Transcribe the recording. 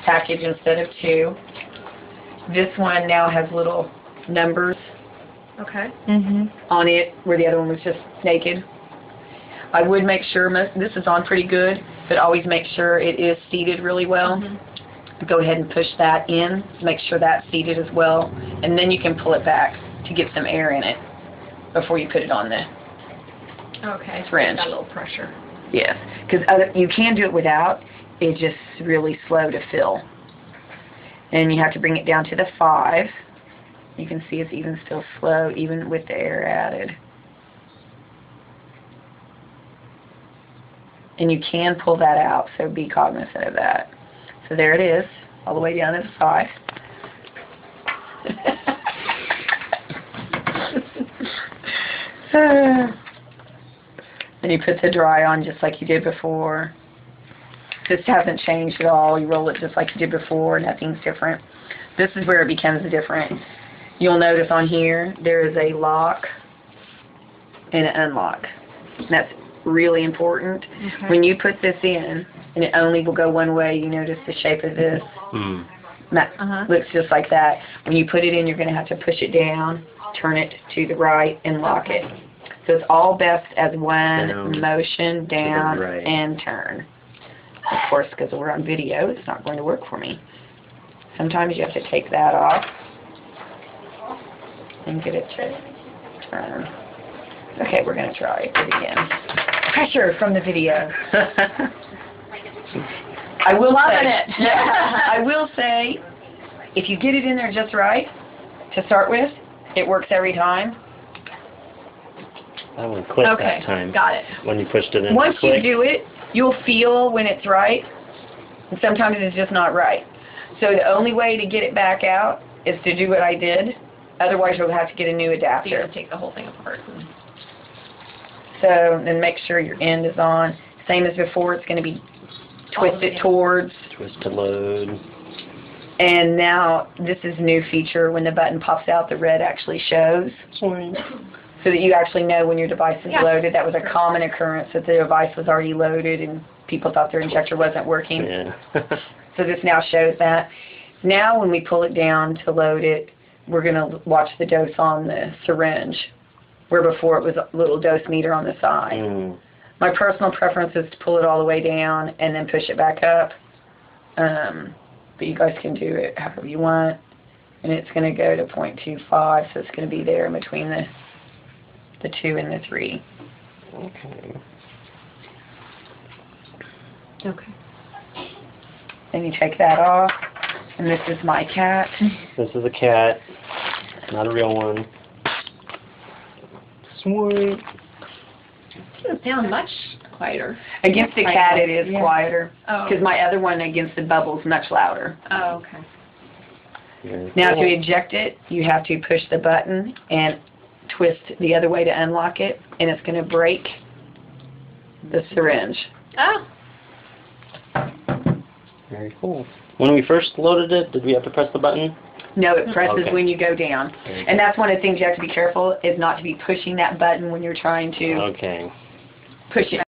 package instead of 2. This one now has little numbers Okay. on it, where the other one was just naked. I would make sure, this is on pretty good, but always make sure it is seated really well. Go ahead and push that in, make sure that's seated as well, and then you can pull it back to get some air in it before you put it on the Okay. syringe. Got a little pressure. Yes, because you can do it without. It's just really slow to fill. And you have to bring it down to the 5. You can see it's even still slow, even with the air added. And you can pull that out, so be cognizant of that. So there it is, all the way down to the 5. Then you put the dry on just like you did before. This hasn't changed at all. You roll it just like you did before. Nothing's different. This is where it becomes different. You'll notice on here there is a lock and an unlock. And that's really important. Okay. When you put this in, and it only will go one way, you notice the shape of this. Looks just like that. When you put it in, you're going to have to push it down, turn it to the right, and lock it. So it's all best as one motion, down, and turn. Of course, because we're on video, it's not going to work for me. Sometimes you have to take that off and get it to turn. Okay, we're going to try it again. Pressure from the video. I will say, I will say, if you get it in there just right, to start with, it works every time. That one clicked that time. Got it. When you pushed it in. Once you do it, you'll feel when it's right, and sometimes it's just not right. So the only way to get it back out is to do what I did. Otherwise, you'll have to get a new adapter. So you take the whole thing apart. So then make sure your end is on. Same as before, it's going to be twisted towards. Twist to load. And now this is a new feature. When the button pops out, the red actually shows. So that you actually know when your device is loaded. That was a common occurrence, that the device was already loaded and people thought their injector wasn't working. So this now shows that. Now when we pull it down to load it, we're going to watch the dose on the syringe, where before it was a little dose meter on the side. My personal preference is to pull it all the way down and then push it back up. But you guys can do it however you want. And it's going to go to 0.25, so it's going to be there in between the 2 and the 3. Okay. Then you take that off. And this is my cat. This is a cat, not a real one. Sweet. Doesn't sound much quieter. Against the cat, it is quieter. Oh. Because my other one against the bubble is much louder. Oh, okay. Now to eject it, you have to push the button and twist the other way to unlock it, and it's going to break the syringe. Oh. Very cool. When we first loaded it, did we have to press the button? No, it presses when you go down. And that's one of the things you have to be careful, is not to be pushing that button when you're trying to push it